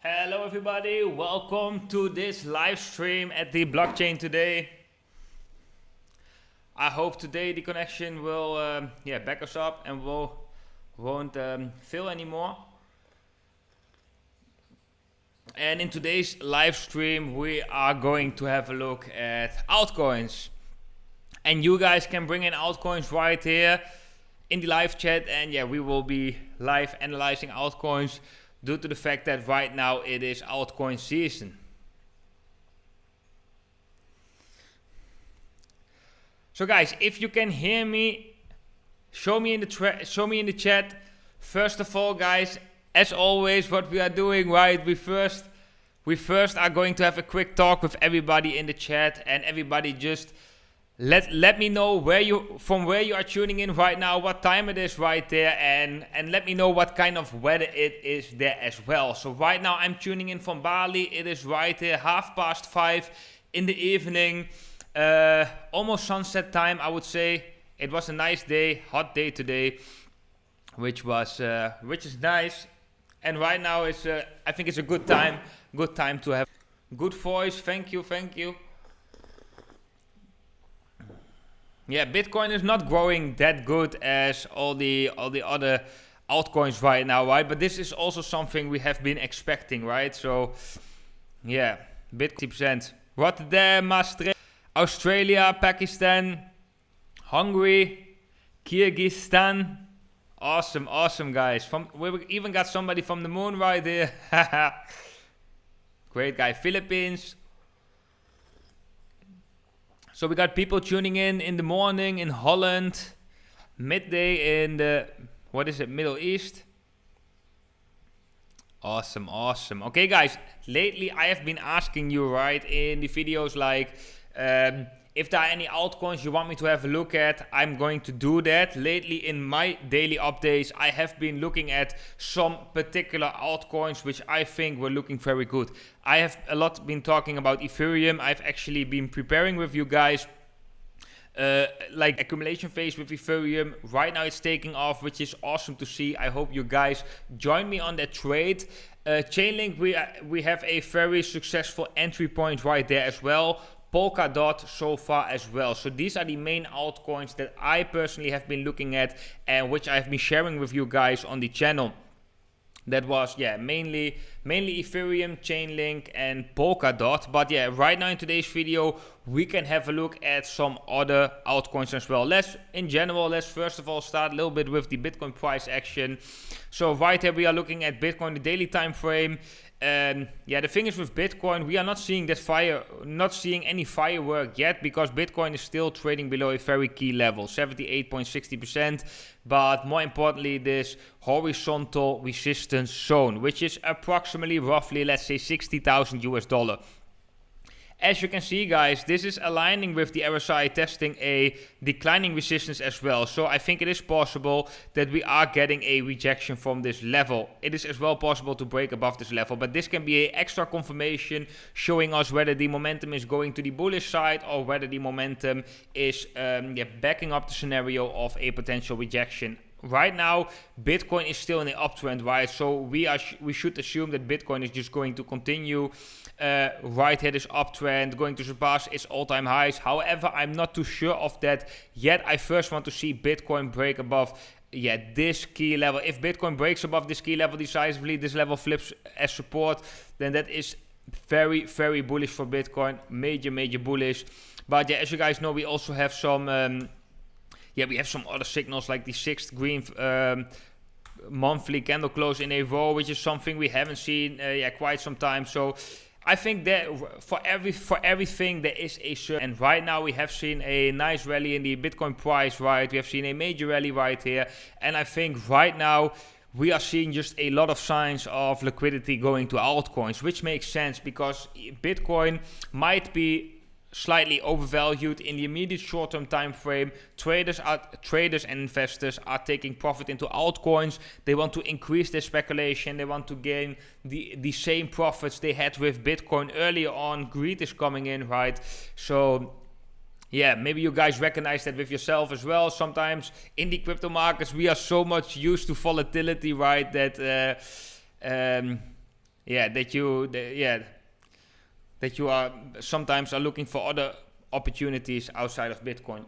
Hello everybody, welcome to this live stream at the blockchain today. I hope today the connection will back us up and won't fail anymore. And in today's live stream we are going to have a look at altcoins. And you guys can bring in altcoins right here in the live chat, and we will be live analyzing altcoins due to the fact that right now it is altcoin season. So guys, if you can hear me, show me in the chat. First of all, guys, as always, what we are doing, right? We first are going to have a quick talk with everybody in the chat, and everybody just let me know where you are tuning in right now, what time it is right there, and let me know what kind of weather it is there as well. So right now I'm tuning in from Bali. It is right here 5:30 in the evening, almost sunset time, I would say. It was a nice day, hot day today, which is nice. And right now it's I think it's a good time to have good voice. Thank you. Yeah, Bitcoin is not growing that good as all the other altcoins right now, right? But this is also something we have been expecting, right? So, yeah, Bitcoin 50%. Rotterdam, Maastricht, Australia, Pakistan, Hungary, Kyrgyzstan. Awesome, guys. We even got somebody from the moon right here. Great guy. Philippines. So we got people tuning in the morning in Holland, midday in the, Middle East. Awesome. Okay, guys, lately I have been asking you, right, in the videos, like, if there are any altcoins you want me to have a look at, I'm going to do that. Lately in my daily updates, I have been looking at some particular altcoins which I think were looking very good. I have a lot been talking about Ethereum. I've actually been preparing with you guys like accumulation phase with Ethereum. Right now it's taking off, which is awesome to see. I hope you guys join me on that trade. Chainlink, we have a very successful entry point right there as well. Polkadot so far as well. So these are the main altcoins that I personally have been looking at and which I've been sharing with you guys on the channel. That was mainly Ethereum, Chainlink and Polkadot. But right now in today's video we can have a look at some other altcoins as well. Let's first of all start a little bit with the Bitcoin price action. So right here we are looking at Bitcoin, the daily time frame. The thing is with Bitcoin, we are not seeing any firework yet, because Bitcoin is still trading below a very key level, 78.60%. But more importantly, this horizontal resistance zone, which is approximately roughly, let's say, $60,000. As you can see, guys, this is aligning with the RSI testing a declining resistance as well. So I think it is possible that we are getting a rejection from this level. It is as well possible to break above this level, but this can be an extra confirmation showing us whether the momentum is going to the bullish side or whether the momentum is backing up the scenario of a potential rejection. Right now, Bitcoin is still in the uptrend, right? So we should assume that Bitcoin is just going to continue right here, this uptrend, going to surpass its all-time highs. However, I'm not too sure of that yet. I first want to see Bitcoin break above this key level. If Bitcoin breaks above this key level decisively, this level flips as support, then that is very, very bullish for Bitcoin. Major bullish. But as you guys know, we also have some we have some other signals like the 6th green monthly candle close in a row, which is something we haven't seen quite some time. So I think that for everything there is a certain, and right now we have seen a nice rally in the Bitcoin price, right? We have seen a major rally right here, and I think right now we are seeing just a lot of signs of liquidity going to altcoins, which makes sense because Bitcoin might be slightly overvalued in the immediate short-term time frame. Traders and investors are taking profit into altcoins. They want to increase their speculation. They want to gain the same profits they had with Bitcoin earlier on. Greed is coming in, right? So maybe you guys recognize that with yourself as well. Sometimes in the crypto markets we are so much used to volatility, right, that yeah, that you are sometimes are looking for other opportunities outside of Bitcoin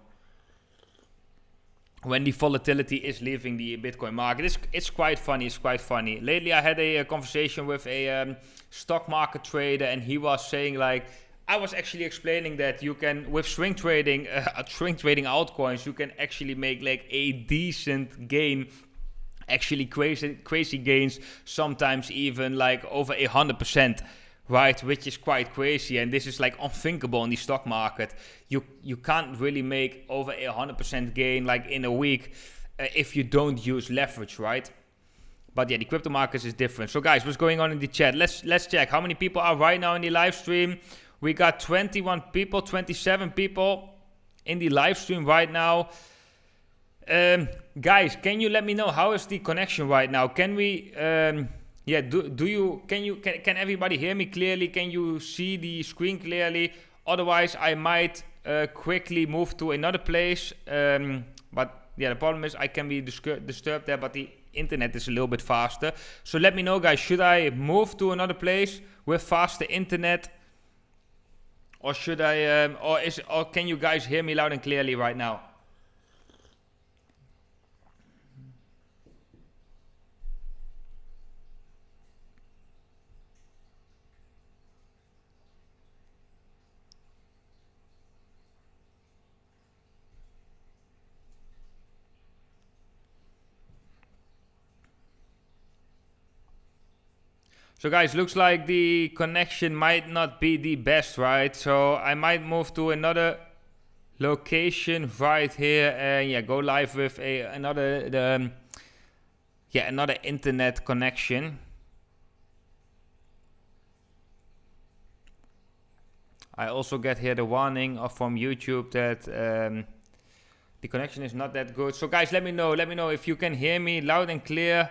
when the volatility is leaving the Bitcoin market. It's quite funny. It's quite funny. Lately, I had a conversation with a stock market trader, and he was saying, like, I was actually explaining that you can, with swing trading altcoins, you can actually make like a decent gain, actually crazy gains, sometimes even like over 100%. Right, which is quite crazy, and this is like unthinkable in the stock market. You can't really make over 100% gain like in a week if you don't use leverage, right? But yeah, the crypto market is different. So guys, what's going on in the chat? Let's check how many people are right now in the live stream. We got 21 people, 27 people in the live stream right now. Guys, can you let me know how is the connection right now? Can we? Yeah, can everybody hear me clearly? Can you see the screen clearly? Otherwise, I might quickly move to another place. But yeah, the problem is I can be disturbed there, but the internet is a little bit faster. So let me know, guys. Should I move to another place with faster internet, or should I? Or can you guys hear me loud and clearly right now? So guys, looks like the connection might not be the best, right? So I might move to another location right here and yeah, go live with another internet connection. I also get here the warning from YouTube that the connection is not that good. So guys, let me know if you can hear me loud and clear.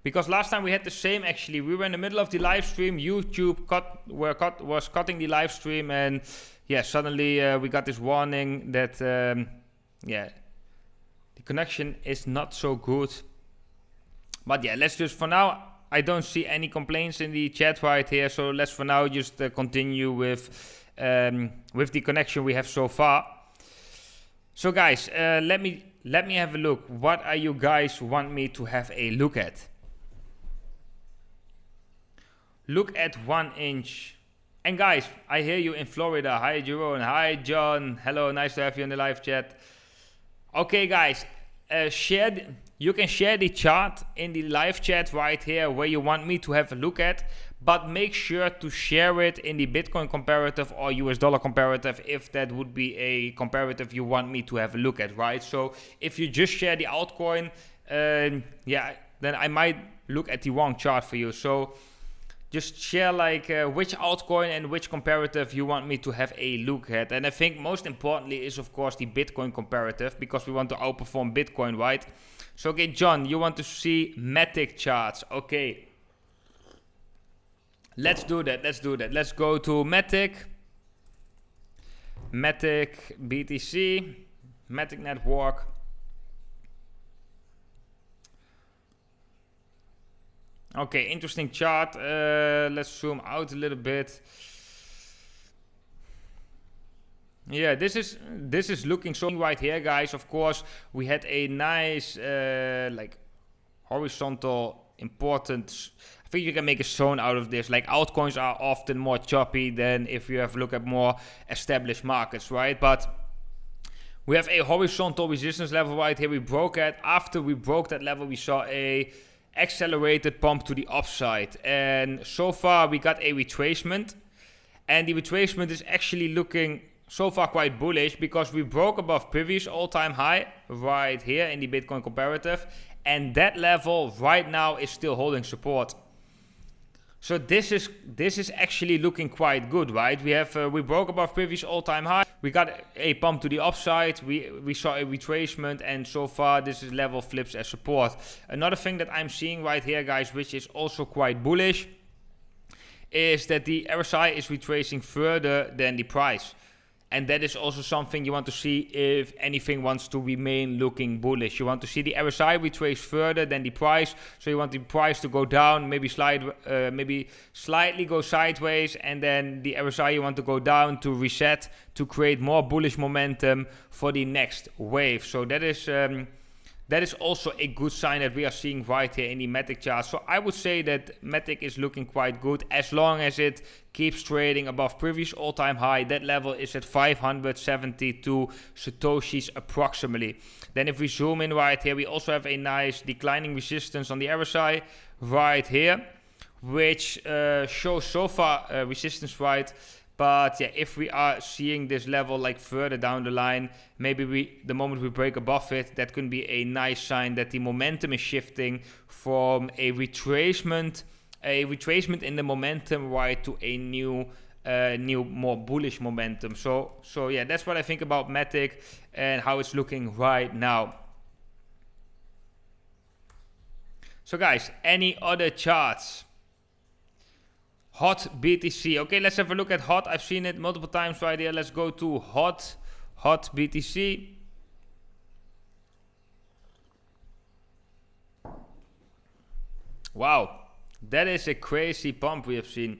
Because last time we had the same, actually. We were in the middle of the live stream. YouTube was cutting the live stream. And yeah, suddenly we got this warning that, the connection is not so good. But yeah, let's just, for now, I don't see any complaints in the chat right here. So let's for now just continue with the connection we have so far. So guys, let me have a look. What are you guys want me to have a look at? Look at 1 inch. And guys, I hear you in Florida. Hi, Jerome. Hi, John. Hello, nice to have you in the live chat. Okay, guys, you can share the chart in the live chat right here where you want me to have a look at. But make sure to share it in the Bitcoin comparative or US dollar comparative if that would be a comparative you want me to have a look at, right? So if you just share the altcoin, then I might look at the wrong chart for you. So just share like which altcoin and which comparative you want me to have a look at. And I think most importantly is of course the Bitcoin comparative, because we want to outperform Bitcoin, right? So okay, John, you want to see Matic charts. Okay. Let's do that. Let's go to Matic. Matic BTC. Matic network. Okay, interesting chart. Let's zoom out a little bit. Yeah, this is looking so right here, guys. Of course, we had a nice like horizontal important. I think you can make a zone out of this. Like altcoins are often more choppy than if you have a look at more established markets, right? But we have a horizontal resistance level right here. We broke it. After we broke that level, we saw a accelerated pump to the upside, and so far we got a retracement, and the retracement is actually looking so far quite bullish, because we broke above previous all-time high right here in the Bitcoin comparative, and that level right now is still holding support. So this is actually looking quite good, right? We broke above previous all-time high. We got a pump to the upside. We saw a retracement, and so far this is level flips as support. Another thing that I'm seeing right here, guys, which is also quite bullish, is that the RSI is retracing further than the price. And that is also something you want to see if anything wants to remain looking bullish. You want to see the RSI retrace further than the price. So you want the price to go down, maybe slightly go sideways, and then the RSI you want to go down to reset to create more bullish momentum for the next wave. So that is also a good sign that we are seeing right here in the Matic chart. So I would say that Matic is looking quite good as long as it keeps trading above previous all-time high. That level is at 572 Satoshis approximately. Then if we zoom in right here, we also have a nice declining resistance on the RSI right here, which shows so far resistance right. But yeah, if we are seeing this level like further down the line, maybe the moment we break above it, that could be a nice sign that the momentum is shifting from a retracement in the momentum right to a new more bullish momentum. So yeah, that's what I think about Matic and how it's looking right now. So guys, any other charts? Hot BTC. Okay, let's have a look at hot. I've seen it multiple times right here. Let's go to hot BTC. Wow, that is a crazy pump we have seen.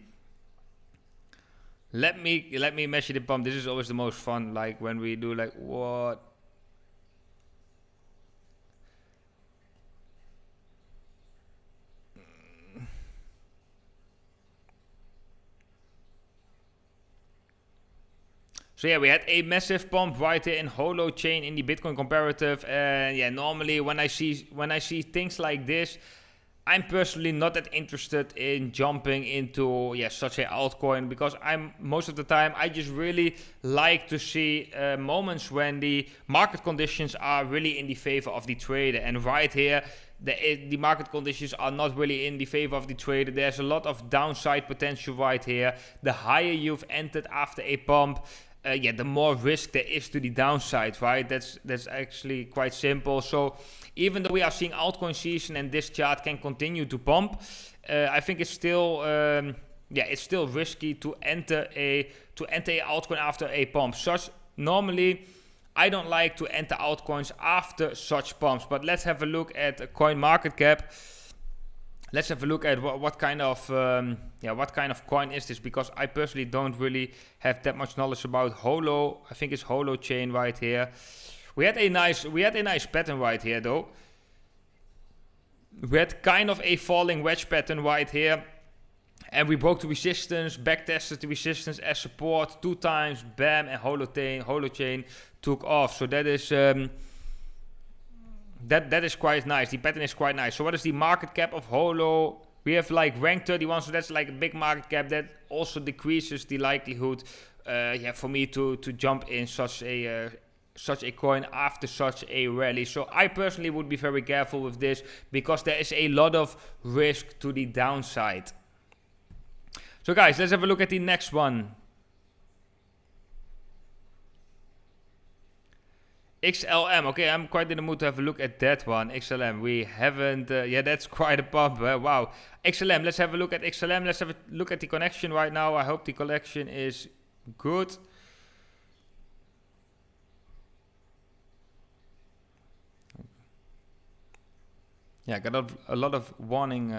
Let me measure the pump. This is always the most fun, like when we do like what. So yeah, we had a massive pump right here in HODL in the Bitcoin comparative, and yeah, normally when I see things like this, I'm personally not that interested in jumping into such a altcoin, because most of the time I just really like to see moments when the market conditions are really in the favor of the trader. And right here, the market conditions are not really in the favor of the trader. There's a lot of downside potential right here. The higher you've entered after a pump, the more risk there is to the downside, right? That's actually quite simple. So even though we are seeing altcoin season and this chart can continue to pump, I think it's still it's still risky to enter a altcoin after a pump. Normally I don't like to enter altcoins after such pumps, but let's have a look at coin market cap. Let's have a look at what kind of coin is this, because I personally don't really have that much knowledge about HODL. I think it's HODL chain right here. We had a nice pattern right here though. We had kind of a falling wedge pattern right here, and we broke the resistance, back tested the resistance as support 2 times, bam, and HODL chain took off. So that is that is quite nice. The pattern is quite nice. So what is the market cap of HODL? We have like rank 31, so that's like a big market cap. That also decreases the likelihood for me to jump in such a coin after such a rally. So I personally would be very careful with this, because there is a lot of risk to the downside. So guys, let's have a look at the next one. XLM. Okay, I'm quite in the mood to have a look at that one. XLM, we haven't, that's quite a pump. Wow. XLM, let's have a look at XLM. Let's have a look at the connection right now. I hope the connection is good. Yeah, I got a lot of warning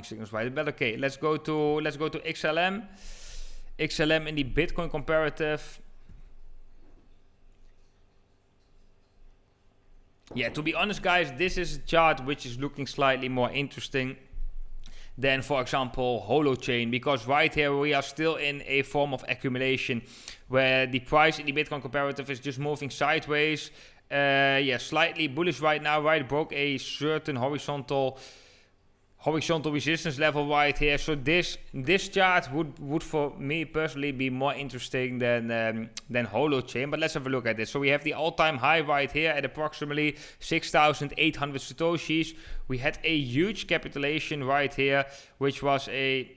signals right. But okay, let's go to XLM. XLM in the Bitcoin comparative. Yeah, to be honest, guys, this is a chart which is looking slightly more interesting than, for example, HODL chain, because right here we are still in a form of accumulation where the price in the Bitcoin comparative is just moving sideways. Slightly bullish right now, right? Broke a certain horizontal resistance level right here. So this chart would for me personally be more interesting than HODL chain. But let's have a look at this. So we have the all-time high right here at approximately 6,800 Satoshis. We had a huge capitulation right here, which was we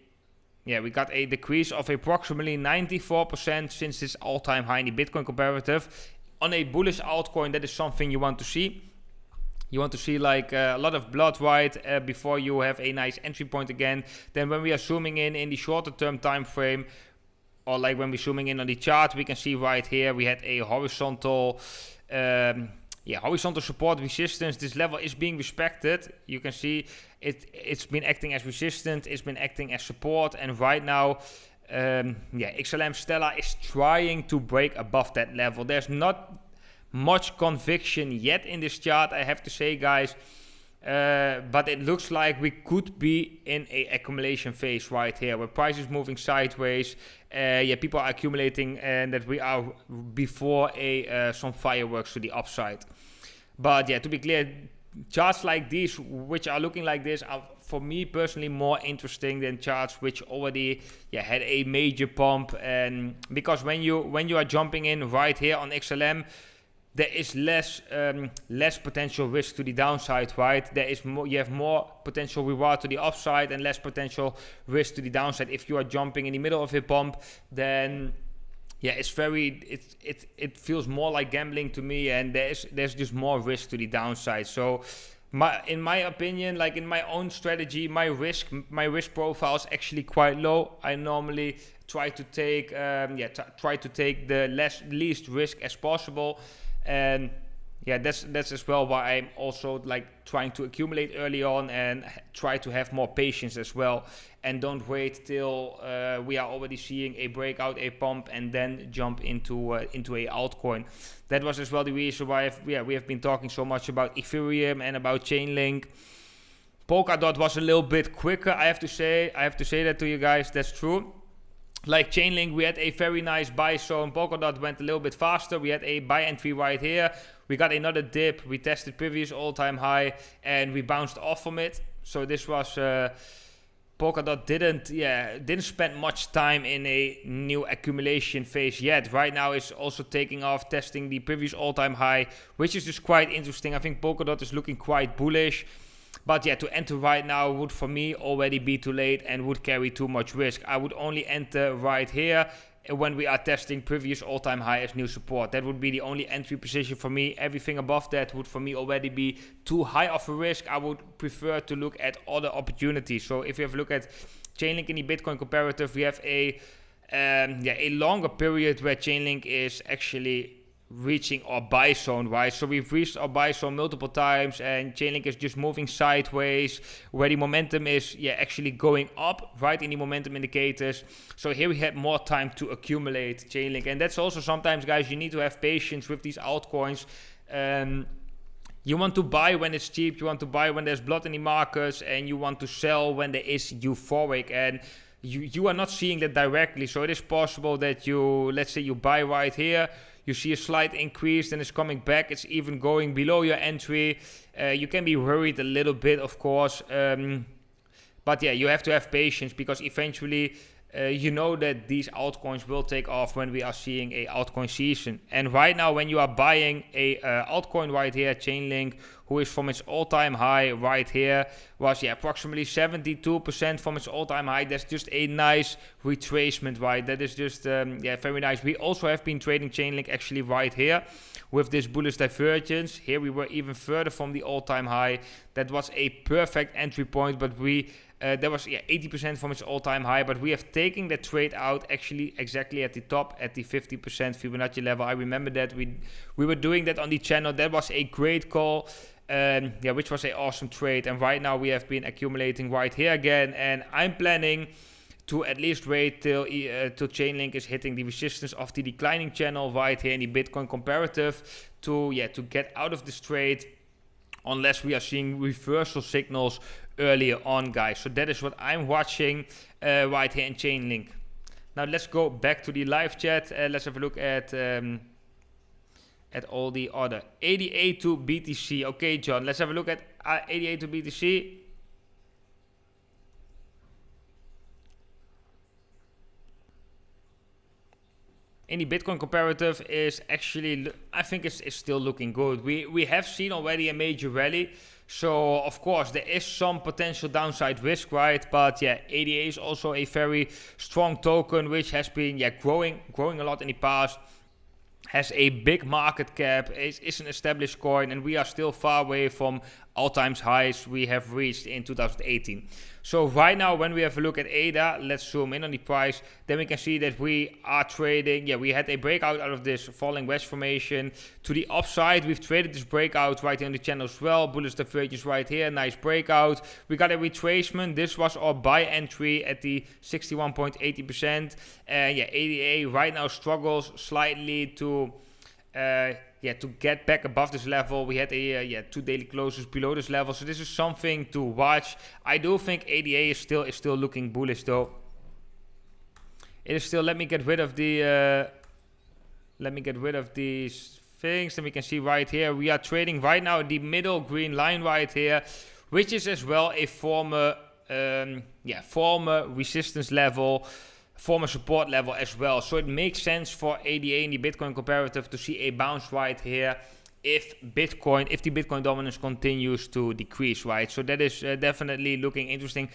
got a decrease of approximately 94% since this all-time high in the Bitcoin comparative. On a bullish altcoin, that is something you want to see. You want to see like a lot of blood right before you have a nice entry point again. Then when we are zooming in the shorter term time frame, or like when we're zooming in on the chart, we can see right here we had a horizontal horizontal support resistance. This level is being respected. You can see it's been acting as resistance, it's been acting as support, and right now XLM Stellar is trying to break above that level. There's not much conviction yet in this chart, I have to say, guys, but it looks like we could be in a accumulation phase right here, where price is moving sideways. People are accumulating, and that we are before some fireworks to the upside. But to be clear, charts like these, which are looking like this, are for me personally more interesting than charts which already had a major pump. And because when you are jumping in right here on XLM, there is less potential risk to the downside, right? You have more potential reward to the upside and less potential risk to the downside. If you are jumping in the middle of a pump, then it feels more like gambling to me, and there's just more risk to the downside. So in my opinion, like in my own strategy, my risk profile is actually quite low. I normally try to take the least risk as possible. And that's as well why I'm also like trying to accumulate early on and try to have more patience as well, and don't wait till we are already seeing a breakout, a pump, and then jump into a altcoin. That was as well the reason why we have been talking so much about Ethereum and about Chainlink. Polkadot was a little bit quicker, I have to say that to you guys. That's true. Like Chainlink, we had a very nice buy zone. Polkadot went a little bit faster. We had a buy entry right here. We got another dip. We tested previous all-time high, and we bounced off from it. So this was Polkadot didn't spend much time in a new accumulation phase yet. Right now it's also taking off, testing the previous all-time high, which is just quite interesting. I think Polkadot is looking quite bullish. But to enter right now would for me already be too late and would carry too much risk. I would only enter right here when we are testing previous all-time high as new support. That would be the only entry position for me. Everything above that would for me already be too high of a risk. I would prefer to look at other opportunities. So if you have a look at Chainlink in the Bitcoin comparative, we have a longer period where Chainlink is actually reaching our buy zone, right? So we've reached our buy zone multiple times, and Chainlink is just moving sideways, where the momentum is actually going up, right, in the momentum indicators. So here we had more time to accumulate Chainlink, and that's also sometimes, guys, you need to have patience with these altcoins. You want to buy when it's cheap, you want to buy when there's blood in the markets, and you want to sell when there is euphoric, and you are not seeing that directly. So it is possible that let's say you buy right here, you see a slight increase, then it's coming back, it's even going below your entry. You can be worried a little bit, of course, but you have to have patience, because eventually you know that these altcoins will take off when we are seeing a altcoin season. And right now, when you are buying a altcoin right here, Chainlink, who is from its all-time high right here, was approximately 72% from its all-time high. That's just a nice retracement, right? That is just very nice. We also have been trading Chainlink actually right here with this bullish divergence. Here we were even further from the all-time high. That was a perfect entry point, but that was 80% from its all-time high, but we have taken that trade out actually exactly at the top, at the 50% Fibonacci level. I remember that we were doing that on the channel. That was a great call, which was an awesome trade. And right now we have been accumulating right here again, and I'm planning to at least wait till Chainlink is hitting the resistance of the declining channel right here in the Bitcoin comparative to get out of this trade, unless we are seeing reversal signals earlier on, guys. So that is what I'm watching right here in Chainlink. Now let's go back to the live chat. Let's have a look at all the other 88 to BTC. Okay, John, let's have a look at 88 to BTC. In the Bitcoin comparative is actually, I think it's still looking good. We have seen already a major rally. So, of course, there is some potential downside risk, right? But, ADA is also a very strong token, which has been, growing a lot in the past. Has a big market cap, is an established coin, and we are still far away from all-time highs we have reached in 2018. So right now, when we have a look at ADA, let's zoom in on the price, then we can see that we are trading, we had a breakout out of this falling wedge formation to the upside. We've traded this breakout right here on the channel as well, bullish divergence right here, nice breakout. We got a retracement. This was our buy entry at the 61.80%. ADA right now struggles slightly to get back above this level. We had a 2 daily closes below this level, so this is something to watch. I do think ADA is still looking bullish though. It is still. Let me get rid of the these things, and we can see right here we are trading right now the middle green line right here, which is as well a former resistance level, former support level as well. So it makes sense for ADA in the Bitcoin comparative to see a bounce right here if the Bitcoin dominance continues to decrease, right? So that is definitely looking interesting.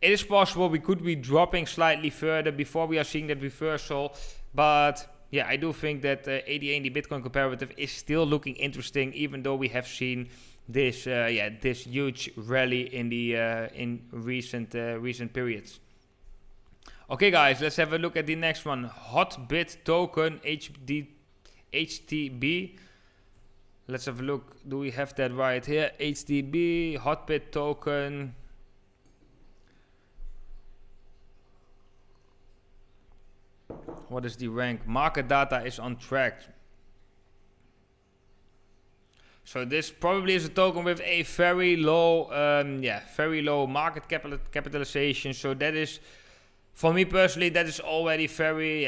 It is possible we could be dropping slightly further before we are seeing that reversal, but yeah, I do think that ADA in the Bitcoin comparative is still looking interesting, even though we have seen this this huge rally in the in recent periods. Okay guys, let's have a look at the next one. Hotbit token, HTB. Let's have a look. Do we have that right here? HTB, Hotbit token. What is the rank? Market data is on track. So this probably is a token with a very low, very low market capitalization. So that is, for me personally, that is already very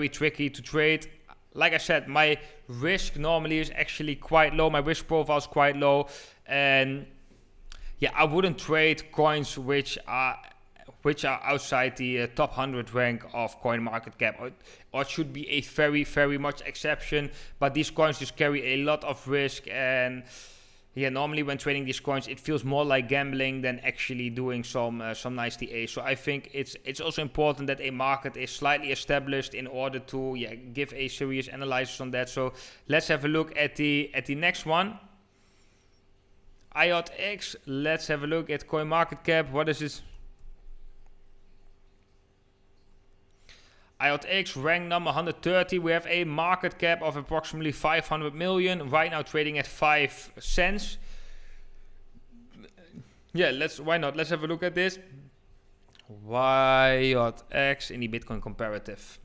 tricky to trade. Like I said, my risk normally is actually quite low. My risk profile is quite low, and yeah, I wouldn't trade coins which are outside the top 100 rank of coin market cap, or should be a very much exception. But these coins just carry a lot of risk, and yeah, normally when trading these coins, it feels more like gambling than actually doing some nice TA. So I think it's also important that a market is slightly established in order to give a serious analysis on that. So let's have a look at the next one. IOTX. Let's have a look at coin market cap. What is this? IOTX rank number 130. We have a market cap of approximately 500 million. Right now trading at 5 cents. Yeah, why not? Let's have a look at this. IOTX in the Bitcoin comparative.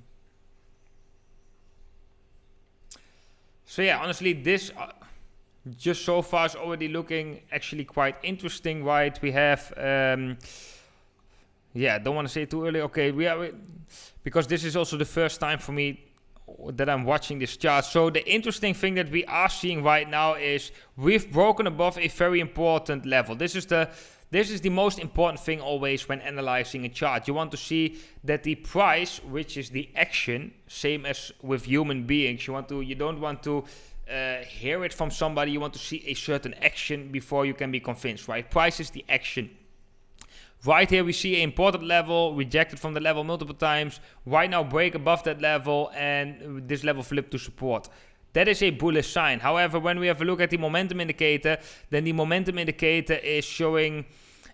So yeah, honestly, this just so far is already looking actually quite interesting, right? We have don't want to say it too early. Okay, because this is also the first time for me that I'm watching this chart. So the interesting thing that we are seeing right now is we've broken above a very important level. This is the most important thing always when analyzing a chart. You want to see that the price, which is the action, same as with human beings, you don't want to hear it from somebody. You want to see a certain action before you can be convinced, right? Price is the action. Right here we see an important level, rejected from the level multiple times. Right now break above that level, and this level flip to support. That is a bullish sign. However, when we have a look at the momentum indicator, then the momentum indicator is showing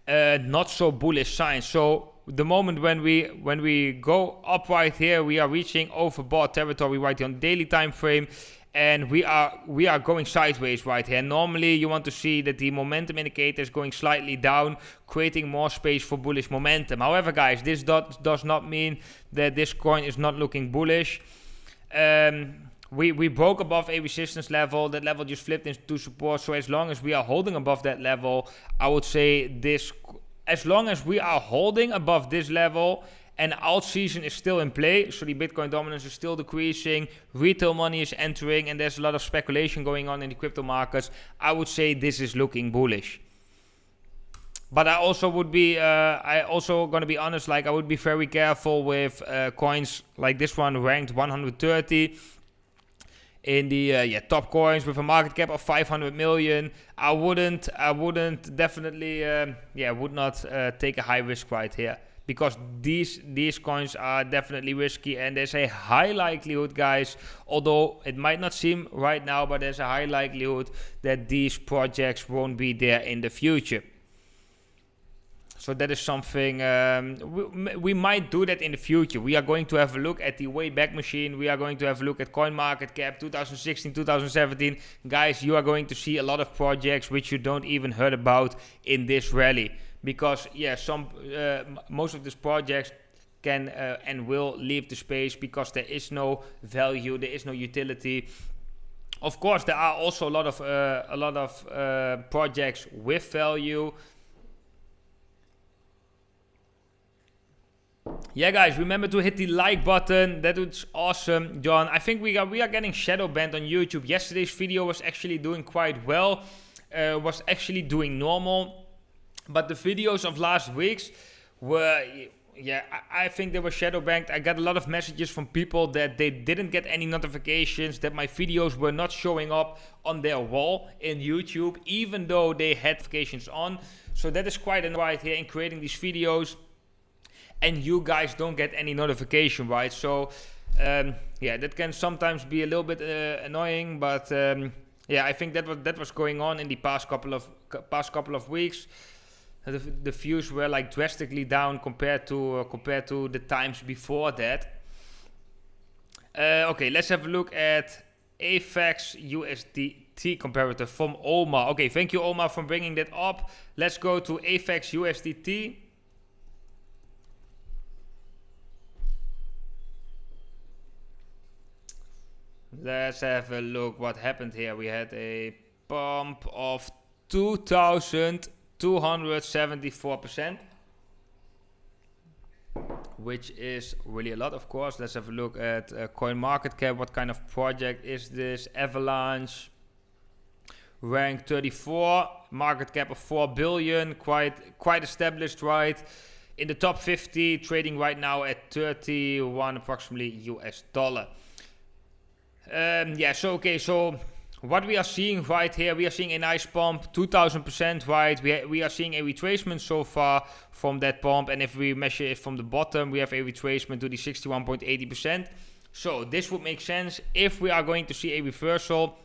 not so bullish signs. So the moment when we go up right here, we are reaching overbought territory right here on the daily time frame. And we are going sideways right here. Normally you want to see that the momentum indicator is going slightly down, creating more space for bullish momentum. However guys, this does not mean that this coin is not looking bullish. We broke above a resistance level. That level just flipped into support. So as long as we are holding above that level, I would say as long as we are holding above this level, and alt season is still in play, so the Bitcoin dominance is still decreasing, retail money is entering, and there's a lot of speculation going on in the crypto markets, I would say this is looking bullish. But I also would be, gonna be honest, like I would be very careful with coins like this one, ranked 130 in the top coins with a market cap of 500 million. I would not take a high risk right here. because these coins are definitely risky, and there's a high likelihood, guys, although it might not seem right now, but there's a high likelihood that these projects won't be there in the future. So that is something, we might do that in the future. We are going to have a look at the Wayback Machine. We are going to have a look at CoinMarketCap 2016, 2017. Guys, you are going to see a lot of projects which you don't even heard about in this rally. Because, yeah, most of these projects can and will leave the space because there is no value, there is no utility. Of course, there are also a lot of projects with value. Yeah, guys, remember to hit the like button. That was awesome, John. I think we are getting shadow banned on YouTube. Yesterday's video was actually doing quite well. Was actually doing normal. But the videos of last week's were, yeah, I think they were shadow banned. I got a lot of messages from people that they didn't get any notifications, that my videos were not showing up on their wall in YouTube, even though they had notifications on. So that is quite annoying right here in creating these videos. And you guys don't get any notification, right? So, yeah, that can sometimes be a little bit annoying. But yeah, I think that was going on in the past couple of weeks. The views were like drastically down compared to the times before that. Okay, let's have a look at AFEX USDT comparative from Omar. Okay, thank you, Omar, for bringing that up. Let's go to AFEX USDT. Let's have a look what happened here. We had a pump of 2,274%, which is really a lot, of course. Let's have a look at CoinMarketCap. What kind of project is this? Avalanche, rank 34, market cap of 4 billion, quite established, right? In the top 50, trading right now at 31 approximately US dollar. Yeah, so okay, so what we are seeing right here, we are seeing a nice pump, 2000%, right? We are seeing a retracement so far from that pump, and if we measure it from the bottom, we have a retracement to the 61.80%. So this would make sense. If we are going to see a reversal,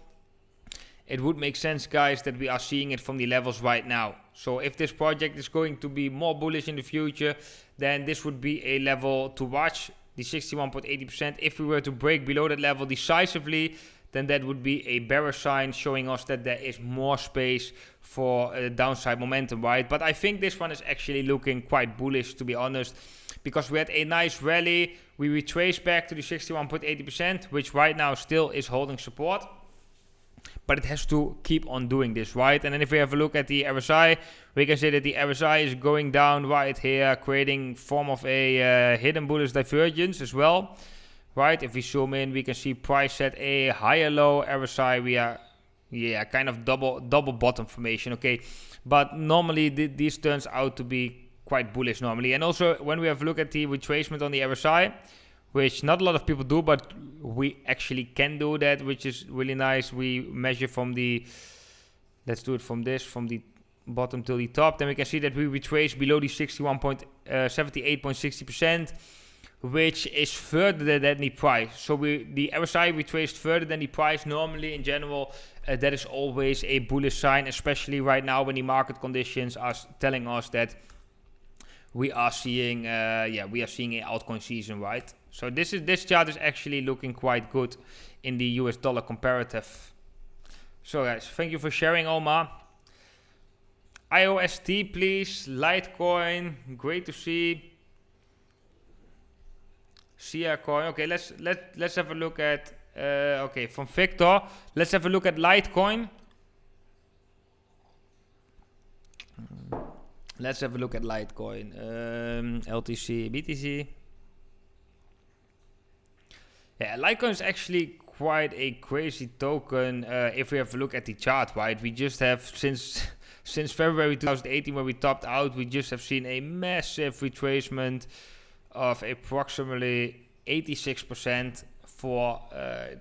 it would make sense, guys, that we are seeing it from the levels right now. So if this project is going to be more bullish in the future, then this would be a level to watch. The 61.80%. If we were to break below that level decisively, then that would be a bearish sign showing us that there is more space for downside momentum, right? But I think this one is actually looking quite bullish, to be honest, because we had a nice rally. We retraced back to the 61.80%, which right now still is holding support. But it has to keep on doing this, right? And then if we have a look at the RSI, we can say that the RSI is going down right here, creating form of a hidden bullish divergence as well, right? If we zoom in, we can see price at a higher low, RSI, we are, yeah, kind of double bottom formation, okay? But normally these turns out to be quite bullish normally. And also when we have a look at the retracement on the RSI, which not a lot of people do, but we actually can do that, which is really nice. We measure from the, let's do it from the bottom till the top. Then we can see that we retrace below the 78.60%, which is further than the price. So the RSI retraced further than the price. Normally, in general, that is always a bullish sign, especially right now when the market conditions are telling us that we are seeing, we are seeing a altcoin season, right? So this chart is actually looking quite good in the US dollar comparative. So guys, thank you for sharing, Omar. IOST, please. Litecoin, great to see. Sia coin. Okay, let's have a look at. Okay, from Victor, let's have a look at Litecoin. Let's have a look at Litecoin. LTC, BTC. Yeah, Litecoin is actually quite a crazy token. If we have a look at the chart, right? We just have since February 2018, where we topped out, we just have seen a massive retracement of approximately 86% for.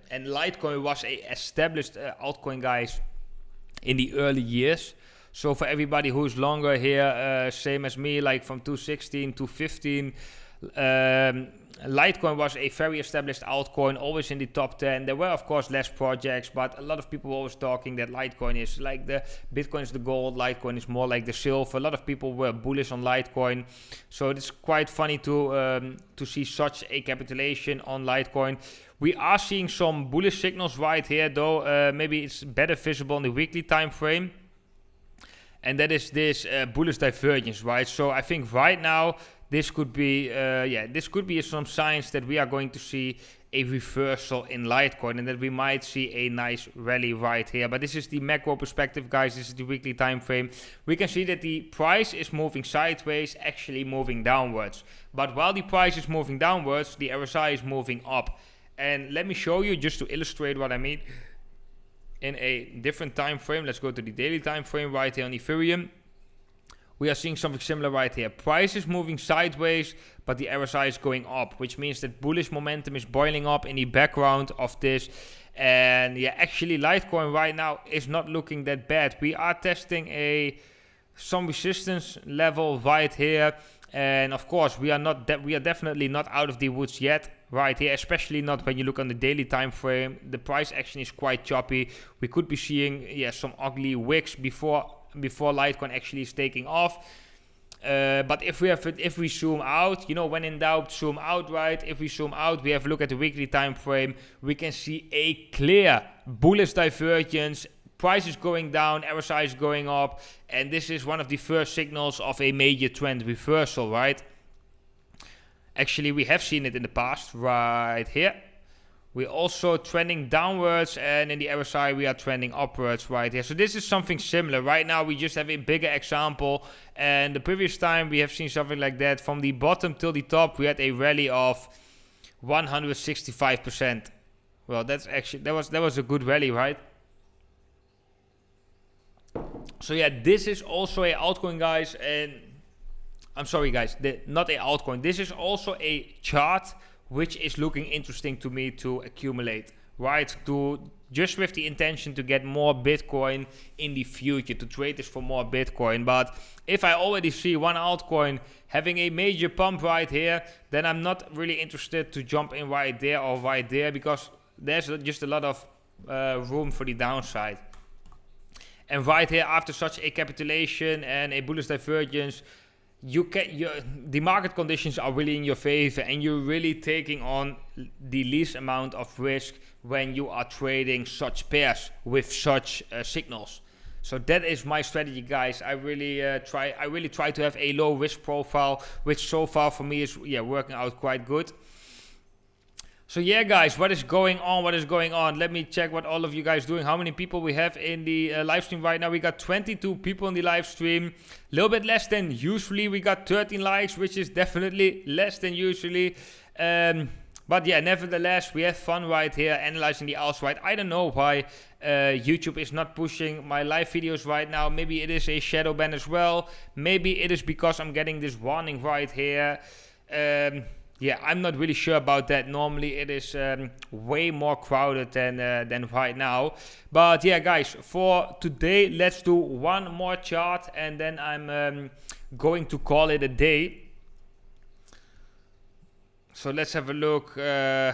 And Litecoin was a established altcoin, guys, in the early years. So for everybody who's longer here, same as me, like from 2016 to 15, Litecoin was a very established altcoin, always in the top 10. There were of course less projects, but a lot of people were always talking that Litecoin is like the Bitcoin is the gold, Litecoin is more like the silver. A lot of people were bullish on Litecoin, so it's quite funny to see such a capitulation on Litecoin. We are seeing some bullish signals right here, though. Maybe it's better visible in the weekly time frame, and that is this bullish divergence, right? So I think right now this could be, this could be some signs that we are going to see a reversal in Litecoin and that we might see a nice rally right here. But this is the macro perspective, guys. This is the weekly time frame. We can see that the price is moving sideways, actually moving downwards. But while the price is moving downwards, the RSI is moving up. And let me show you just to illustrate what I mean in a different time frame. Let's go to the daily time frame right here on Ethereum. We are seeing something similar right here. Price is moving sideways, but the RSI is going up, which means that bullish momentum is boiling up in the background of this. And yeah, actually Litecoin right now is not looking that bad. We are testing some resistance level right here. And of course, we are definitely not out of the woods yet right here, especially not when you look on the daily time frame. The price action is quite choppy. We could be seeing some ugly wicks before Litecoin actually is taking off. But if we zoom out, when in doubt, zoom out, right? If we zoom out, we have a look at the weekly time frame. We can see a clear bullish divergence. Price is going down, RSI is going up, and this is one of the first signals of a major trend reversal, right? Actually, we have seen it in the past, right here. We're also trending downwards, and in the RSI we are trending upwards right here. So this is something similar. Right now we just have a bigger example, and the previous time we have seen something like that. From the bottom till the top, we had a rally of 165%. Well, that was a good rally, right? So yeah, this is also a altcoin, guys, and I'm sorry guys, not a altcoin. This is also a chart which is looking interesting to me to accumulate, right? Just with the intention to get more Bitcoin in the future, to trade this for more Bitcoin. But if I already see one altcoin having a major pump right here, then I'm not really interested to jump in right there or right there, because there's just a lot of room for the downside. And right here, after such a capitulation and a bullish divergence, the market conditions are really in your favor, and you're really taking on the least amount of risk when you are trading such pairs with such signals. So that is my strategy, guys. I really try to have a low risk profile, which so far for me is working out quite good. So yeah, guys, what is going on? Let me check what all of you guys doing. How many people we have in the live stream right now? We got 22 people in the live stream. A little bit less than usually. We got 13 likes, which is definitely less than usually. But yeah, nevertheless, we have fun right here analyzing the alts, right? I don't know why YouTube is not pushing my live videos right now. Maybe it is a shadow ban as well. Maybe it is because I'm getting this warning right here. Yeah, I'm not really sure about that. Normally it is way more crowded than right now. But yeah, guys, for today, let's do one more chart, and then I'm going to call it a day. So let's have a look. Okay,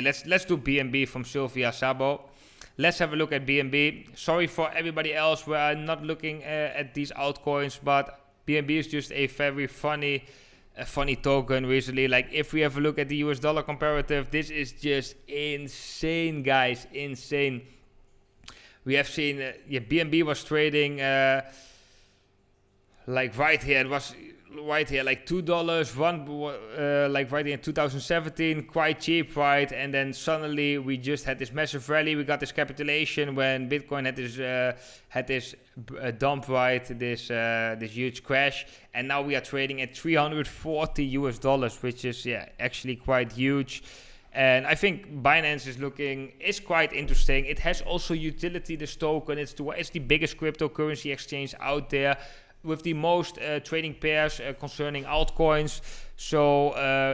let's do BNB from Sylvia Sabo. Let's have a look at BNB. Sorry for everybody else where I'm not looking at these altcoins, but BNB is just a very funny token recently. Like, if we have a look at the US dollar comparative, this is just insane, guys, insane. We have seen BNB was trading like right here. It was right here like $2 like right here in 2017, quite cheap, right? And then suddenly we just had this massive rally. We got this capitulation when Bitcoin had this dump, right? This huge crash, and now we are trading at $340, which is actually quite huge. And I think Binance is quite interesting. It has also utility, this token. It's the biggest cryptocurrency exchange out there. most trading pairs concerning altcoins. So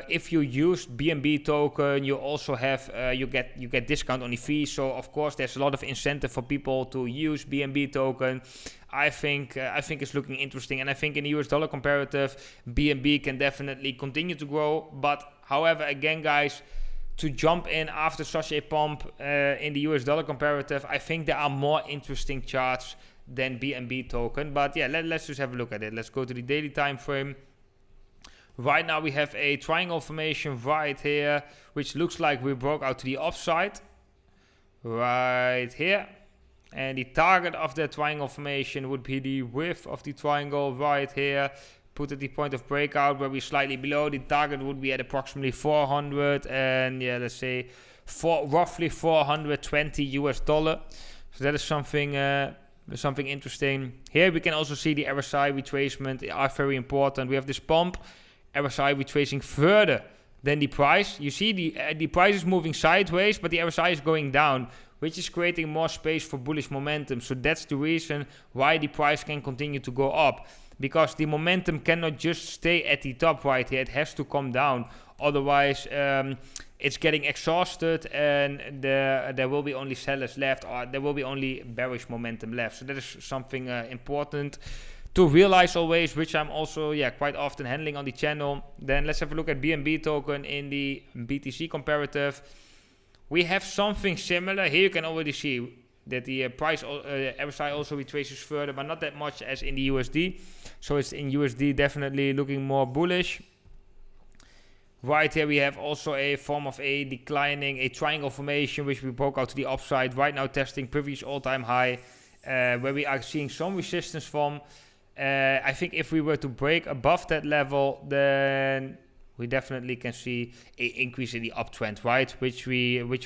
if you use BNB token, you also have you get discount on the fee. So of course there's a lot of incentive for people to use BNB token. I think it's looking interesting, and I think in the US dollar comparative, BNB can definitely continue to grow. But however, again, guys, to jump in after such a pump in the US dollar comparative, I think there are more interesting charts than BNB token. But yeah, let's just have a look at it. Let's go to the daily time frame. Right now we have a triangle formation right here, which looks like we broke out to the upside right here. And the target of that triangle formation would be the width of the triangle right here. Put at the point of breakout where we're slightly below. The target would be at approximately 400, and yeah, let's say roughly 420 US dollar. So that is something interesting. Here we can also see the RSI retracement are very important. We have this pump, RSI retracing further than the price. You see the price is moving sideways, but the RSI is going down, which is creating more space for bullish momentum. So that's the reason why the price can continue to go up, because the momentum cannot just stay at the top right here. It has to come down. Otherwise, it's getting exhausted, and there will be only sellers left, or there will be only bearish momentum left. So that is something important to realize always, which I'm also quite often handling on the channel. Then let's have a look at BNB token in the BTC comparative. We have something similar. Here you can already see that the price RSI also retraces further, but not that much as in the USD. So it's in USD definitely looking more bullish. Right here we have also a form of a triangle formation, which we broke out to the upside. Right now testing previous all-time high, where we are seeing some resistance from. I think if we were to break above that level, then we definitely can see an increase in the uptrend, right? Which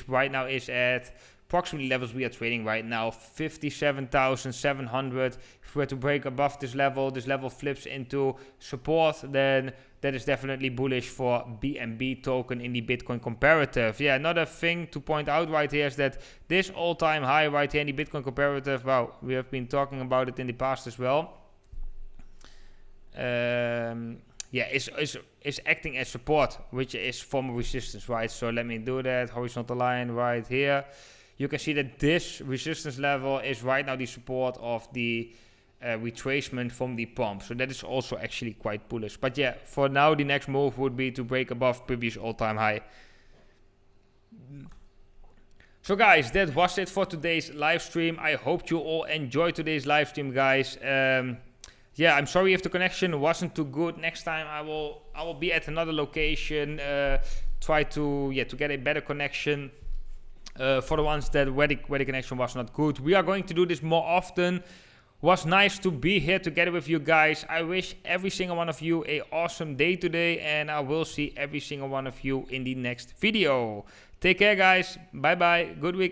right now is at approximately levels we are trading right now, 57,700. If we were to break above this level flips into support, then that is definitely bullish for BNB token in the Bitcoin comparative. Yeah, another thing to point out right here is that this all-time high right here in the Bitcoin comparative, wow, we have been talking about it in the past as well. Is acting as support, which is form of resistance, right? So let me do that. Horizontal line right here. You can see that this resistance level is right now the support of the retracement from the pump. So that is also actually quite bullish. But yeah, for now the next move would be to break above previous all-time high. So guys, that was it for today's live stream. I hope you all enjoyed today's live stream, guys. Yeah, I'm sorry if the connection wasn't too good. Next time I will be at another location. Try to get a better connection. For the ones where the connection was not good, we are going to do this more often. Was nice to be here together with you guys. I wish every single one of you an awesome day today, and I will see every single one of you in the next video. Take care, guys. Bye bye. Good week.